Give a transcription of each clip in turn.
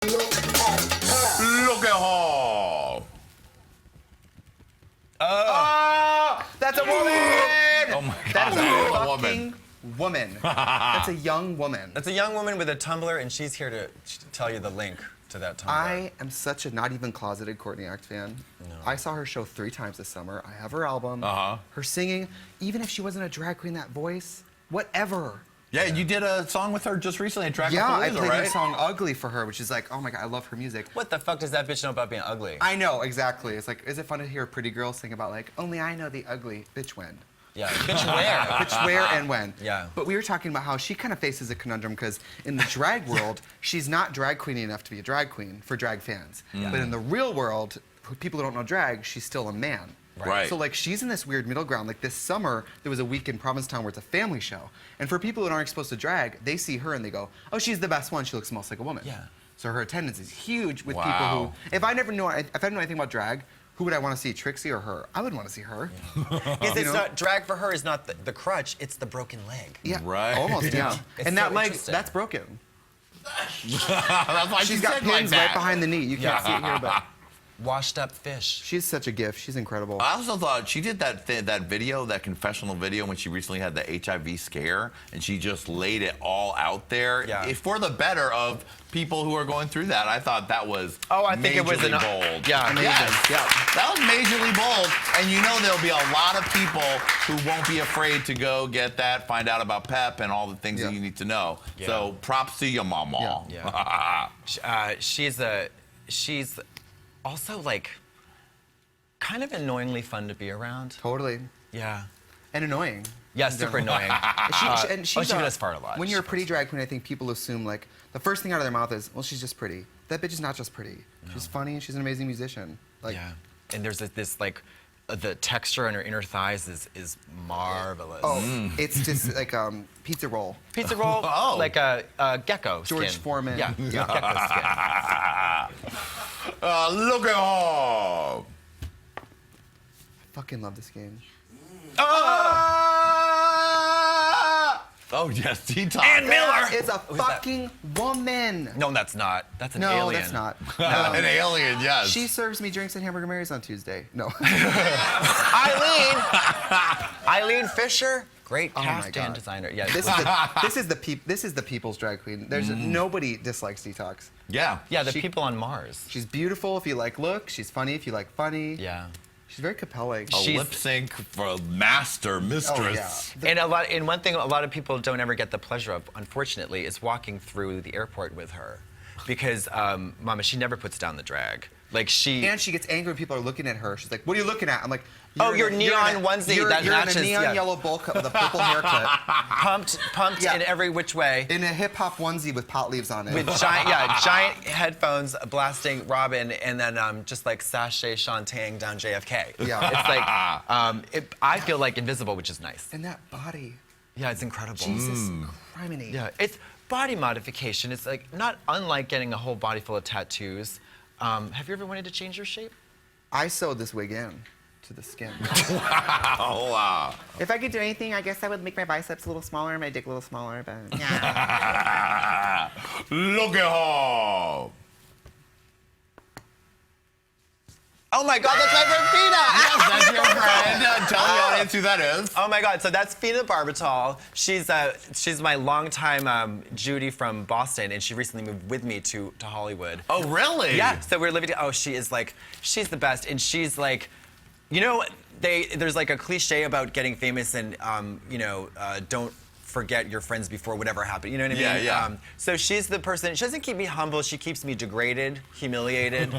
Look at her. That's a woman! Oh my God. That's a That's a fucking woman. That's a young woman. That's a young woman with a Tumblr, and she's here to tell you the link to that Tumblr. I am such a not even closeted Courtney Act fan. No. I saw her show 3 times this summer. I have her album. Uh-huh. Her singing, even if she wasn't a drag queen, that voice, whatever. Yeah, you did a song with her just recently at Drag Yeah, I Palooza, played right? the song Ugly for her, which is like, oh my God, I love her music. What the fuck does that bitch know about being ugly? I know, exactly. It's like, is it fun to hear a pretty girl sing about like, only I know the ugly, bitch when? Yeah, bitch where? Bitch where and when. Yeah. But we were talking about how she kind of faces a conundrum because in the drag world, she's not drag queeny enough to be a drag queen for drag fans. Yeah. But in the real world, people who don't know drag, she's still a man. Right. So like she's in this weird middle ground. Like this summer, there was a week in Provincetown where it's a family show. And for people that aren't exposed to drag, they see her and they go, oh, she's the best one. She looks most like a woman. Yeah. So her attendance is huge with Wow. people who, if I didn't know anything about drag, who would I want to see, Trixie or her? I would want to see her. Because You it's know? not, drag for her is not the crutch, it's the broken leg. Yeah, Right. almost, yeah. It's And so that leg, interesting. that's broken. That's why She's got pins right behind the knee. You can't see it here, but Washed up fish. she's such a gift. She's incredible. I also thought she did that video, that confessional video when she recently had the HIV scare, and she just laid it all out there. Yeah. It's for the better of people who are going through that. I thought that was I think it was majorly bold. Yeah, amazing. Yes. Yeah. That was majorly bold, and you know there'll be a lot of people who won't be afraid to go get that, find out about PEP and all the things that you need to know. Yeah. So props to your mama. Yeah. She's also like kind of annoyingly fun to be around. Totally. Yeah. And annoying. Yeah, super annoying. And she's she does fart a lot. When you're a pretty drag queen, I think people assume like the first thing out of their mouth is, well, she's just pretty. That bitch is not just pretty. No. She's funny and she's an amazing musician. Like, Yeah. And there's this like, the texture on her inner thighs is marvelous. oh, it's just like pizza roll. Pizza roll, Oh. like a gecko George skin. Foreman. Yeah, Yeah. gecko skin. Look at her. I fucking love this game. Oh, yes, Detox. And Miller. It's a fucking woman. No, that's not. That's an No, alien. that's not. An alien, yes. She serves me drinks at Hamburger Mary's on Tuesday. No. Eileen Fisher, great Oh my cast God. and designer. Yeah, This is the people's drag queen. There's nobody dislikes Detox. Yeah. yeah, the she- people on Mars. She's beautiful if you like look. She's funny if you like funny. Yeah. She's very compelling. A She's- lip sync for master mistress. Oh, yeah. And one thing a lot of people don't ever get the pleasure of, unfortunately, is walking through the airport with her, because Mama, she never puts down the drag. Like she. And she gets angry when people are looking at her. She's like, "What are you looking at?" I'm like, Oh, in your a- neon in a- onesie You're, that you're matches, in a neon yeah. yellow bowl cut with a purple haircut, pumped Yeah. in every which way. in a hip hop onesie with pot leaves on it. With giant headphones blasting Robin, and then just like sashay shantaing down JFK. Yeah. It's like, I feel like invisible, which is nice. And that body, Yeah, it's incredible. Jesus criminy. Yeah, it's body modification. It's like not unlike getting a whole body full of tattoos. Have you ever wanted to change your shape? I sewed this wig in to the skin. Wow. If I could do anything, I guess I would make my biceps a little smaller and my dick a little smaller, but yeah. Look at her. Oh my God, that's my friend Fena! Yes, that's your friend. Tell the audience who that is. Oh my God, so that's Fena Barbatal. She's my longtime Judy from Boston, and she recently moved with me to Hollywood. Oh, really? Yeah, so we're living. Oh, she's the best, and she's like, you know, there's like a cliche about getting famous, and don't forget your friends before whatever happened. You know what I mean? Yeah. So she's the person. She doesn't keep me humble. She keeps me degraded, humiliated.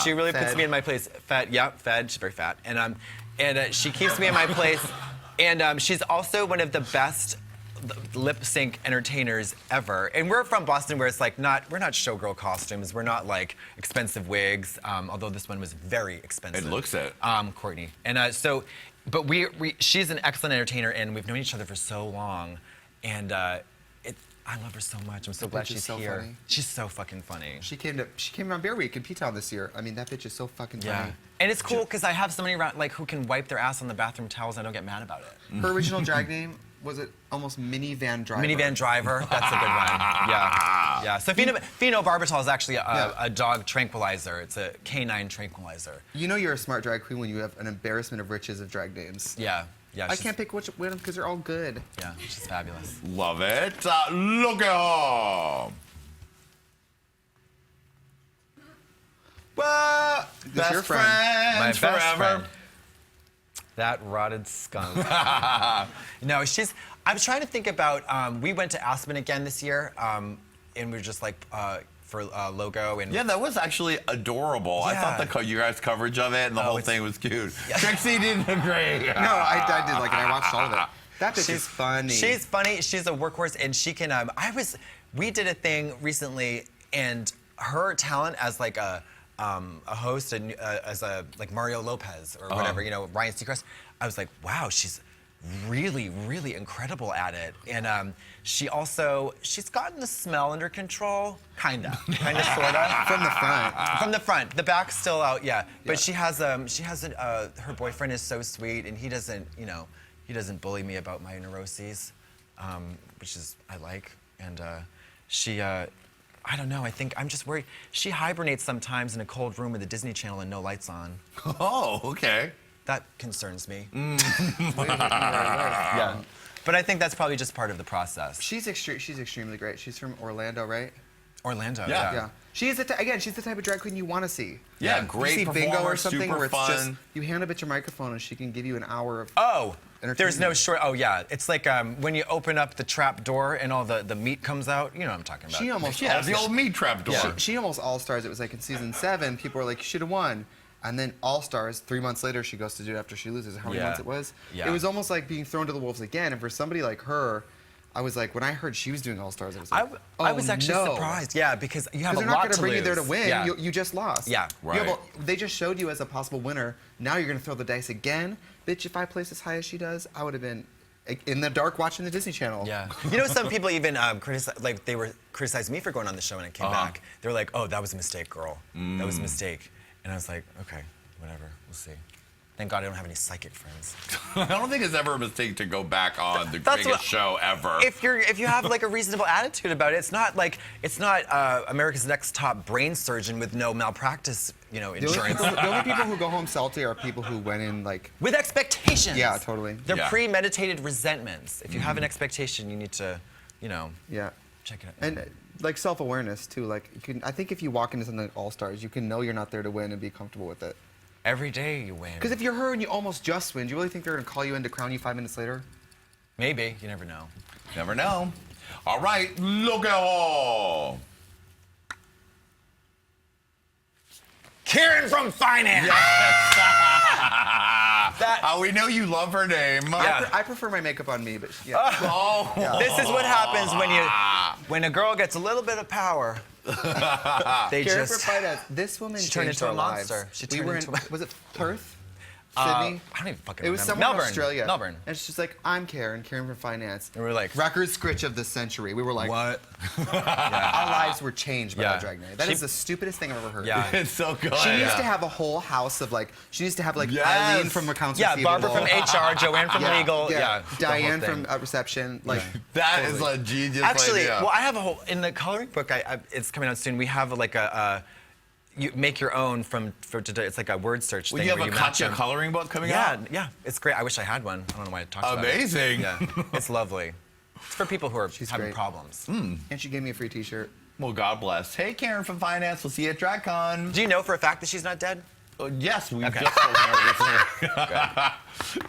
She really puts Fed. me in my place. Fat, yeah, fed. She's very fat, and she keeps me in my place. And she's also one of the best lip sync entertainers ever. And we're from Boston, where it's like we're not showgirl costumes. We're not like expensive wigs. Although this one was very expensive. It looks it. Courtney. And but she's an excellent entertainer, and we've known each other for so long, and I love her so much. I'm so glad bitch is she's so here. funny. She's so fucking funny. She came on Bear Week in P-Town this year. I mean, that bitch is so fucking Yeah. funny. And it's cool because I have somebody around like who can wipe their ass on the bathroom towels and I don't get mad about it. Her original drag name was it almost minivan driver? Minivan driver. That's a good one. Yeah. So Fena Barbatal is actually a dog tranquilizer. It's a canine tranquilizer. You know you're a smart drag queen when you have an embarrassment of riches of drag names. Yeah. I can't pick which one because they're all good. Yeah, she's fabulous. Love it. Look at her. Well, This your friend. My friends best forever. friend. That rotted skunk. No, I'm trying to think about, we went to Aspen again this year, and we were just like, for logo and... Yeah, that was actually adorable. I Yeah. thought you guys' coverage of it and the whole thing was cute. Trixie didn't agree. No, I did like it. I watched all of it. That bitch is funny. She's funny. She's a workhorse, and she can. We did a thing recently, and her talent as like a host and as a like Mario Lopez or whatever, you know, Ryan Seacrest. I was like, wow, she's really, really incredible at it, and she's gotten the smell under control, kinda, sorta. From the front. From the front, the back's still out, yeah. But she has her boyfriend is so sweet, and he doesn't, you know, he doesn't bully me about my neuroses, which is I like, and she. I don't know. I think I'm just worried. She hibernates sometimes in a cold room with the Disney Channel and no lights on. Oh, okay. That concerns me. Yeah. But I think that's probably just part of the process. She's extremely great. She's from Orlando, right? Orlando, Yeah. Yeah. She's she's the type of drag queen you want to see. Yeah, You great see bingo performer, or something super where it's fun. just you hand a bitch a microphone and she can give you an hour of There's no entertainment. short. Oh yeah, it's like when you open up the trap door and all the meat comes out. You know what I'm talking about. She almost Yeah, the old meat trap door. She almost All Stars. It was like in season 7, people were like, you should have won. And then All Stars, 3 months later, she goes to do it after she loses. How many months it was? Yeah. It was almost like being thrown to the wolves again. And for somebody like her, I was like, when I heard she was doing All Stars, I was like, I was actually no. surprised. Yeah, because you have a Because they're lot not going to to bring you there to lose. win. Yeah. You just lost. Yeah. Right. They just showed you as a possible winner. Now you're going to throw the dice again. Bitch, if I placed as high as she does, I would have been in the dark watching the Disney Channel. Yeah. You know, some people even they were criticizing me for going on the show when I came back. They were like, "Oh, that was a mistake, girl. That was a mistake." And I was like, "Okay, whatever. We'll see." Thank God I don't have any psychic friends. I don't think it's ever a mistake to go back on the That's biggest what- show ever. If you have like a reasonable attitude about it, it's not America's Next Top brain surgeon with no malpractice, you know, The only, insurance. people, the only people who go home salty are people who went in like. With expectations. Yeah, totally. They're Yeah. premeditated resentments. If you have an expectation, you need to, you know, Yeah. check it out. And like self-awareness too. Like I think if you walk into something like All Stars, you can know you're not there to win and be comfortable with it. Every day you win. Because if you're her and you almost just win, do you really think they're gonna call you in to crown you 5 minutes later? Maybe, you never know. Never know. All right, look at all. Karen from finance. We know you love her name. Yeah. I prefer my makeup on me, but yeah. Oh. This is what happens when a girl gets a little bit of power. They Care for just. finance. This woman She turned changed into our a monster. lives. She We turned were into in, a- was it Perth? I Sydney? don't even fucking It was remember. somewhere Melbourne. in Australia. Melbourne. And she's just like, I'm Karen from finance. And we're like, Record scritch of the century. We were like, what? our lives were changed by Yeah. that drag night. That She- is the stupidest thing I've ever heard. Yeah. It's so good. She needs to have a whole house of like, she needs to have like Yes. Eileen from accounts Yeah, receivable. Barbara from HR, Joanne from legal. Yeah. the whole Diane thing. from reception. Like, That is totally. a genius Actually, idea. well, I have a whole in the coloring book. It's coming out soon. We have like you make your own it's like a word search Well, thing. you have where a match Katya them. coloring book coming Yeah, out? yeah, it's great. I wish I had one. I don't know why I talked about it. Amazing. Yeah, it's lovely. It's for people who are having great. problems. And she gave me a free t-shirt. Well, God bless. Hey, Karen from finance. We'll see you at DragCon. Do you know for a fact that she's not dead? Yes, we Okay. just spoke to her.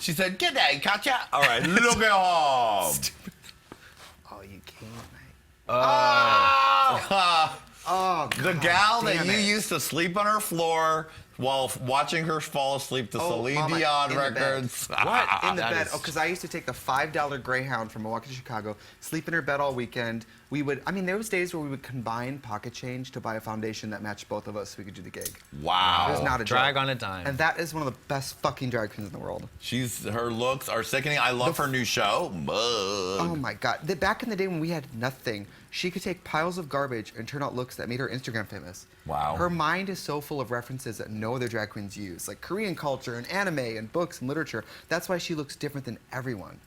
She said, "Good day, Katya." All right, look at home. Oh, you can't, mate. Oh, the God gal that damn you it. used to sleep on her floor while watching her fall asleep to Celine Mama, Dion in the bed. records. What? In the That bed. is- Oh, because I used to take the $5 Greyhound from Milwaukee to Chicago, sleep in her bed all weekend. We would, there was days where we would combine pocket change to buy a foundation that matched both of us so we could do the gig. Wow. It was not a Drag joke. on a dime. And that is one of the best fucking drag queens in the world. Her looks are sickening. I love her new show. Oh my God. Back in the day when we had nothing, she could take piles of garbage and turn out looks that made her Instagram famous. Wow. Her mind is so full of references that no other drag queens use, like Korean culture and anime and books and literature. That's why she looks different than everyone.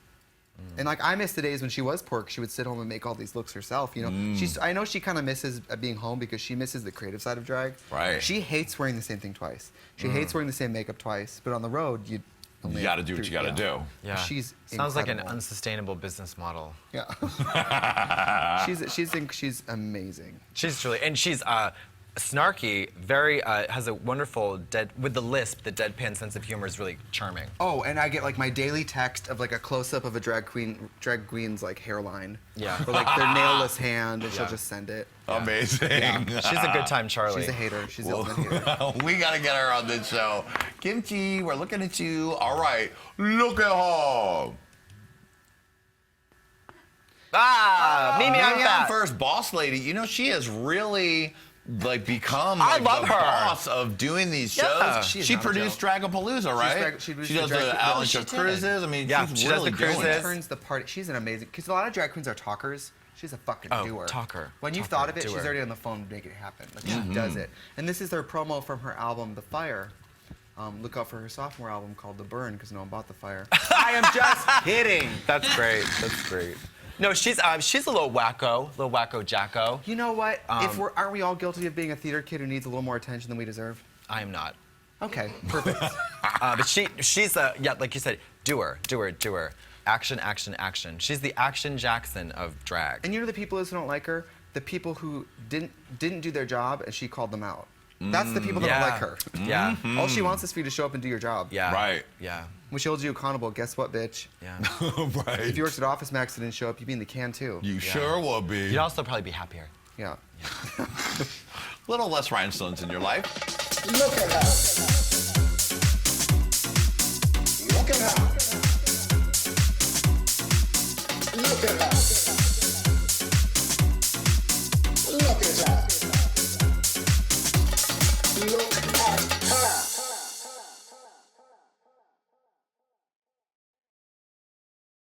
And like I miss the days when she was poor. She would sit home and make all these looks herself. You know, I know she kind of misses being home because she misses the creative side of drag. Right. She hates wearing the same thing twice. She hates wearing the same makeup twice. But on the road, you got to do what you got to do. Yeah. She's Sounds like an incredible. unsustainable business model. Yeah. she's amazing. She's truly, and she's snarky, very, has a wonderful, with the lisp, the deadpan sense of humor is really charming. Oh, and I get like my daily text of like a close-up of a drag queen's like hairline. Yeah. Or like their nailless hand, and she'll just send it. Amazing. Yeah. She's a good time, Charlie. She's a hater. She's the ultimate hater. We got to get her on this show. Kimchi, we're looking at you. All right, look at her. Mimi, I'm Mimi fat. on first, boss lady. You know, she has really like become I like love the her. boss of doing these shows. Yeah. She is She not a produced Dragapalooza, right? she does produced the Alicia Cruises. I mean, Yeah, she's she does really the doing cruises. it. Turns the party. She's an amazing. Because a lot of drag queens are talkers. She's a fucking doer. talker. When you've Talker, thought of it, doer. she's already on the phone to make it happen. Like she does it. And this is their promo from her album, The Fire. Look out for her sophomore album called The Burn, because no one bought The Fire. I am just kidding. That's great. That's great. No, she's a little wacko jacko. You know what? Aren't we all guilty of being a theater kid who needs a little more attention than we deserve? I am not. Okay, perfect. But she's a, yeah, like you said, doer. Action, action, action. She's the Action Jackson of drag. And you know the people who don't like her? The people who didn't do their job and she called them out. That's the people that don't like her. Yeah. All she wants is for you to show up and do your job. Yeah. Right. Yeah. When she holds you accountable, guess what, bitch? Yeah. Right. If you worked at Office Max and didn't show up, you'd be in the can too. You sure will be. You'd also probably be happier. Yeah. Little less rhinestones in your life. Look at her. Look at her. Look at her. Look at her. Look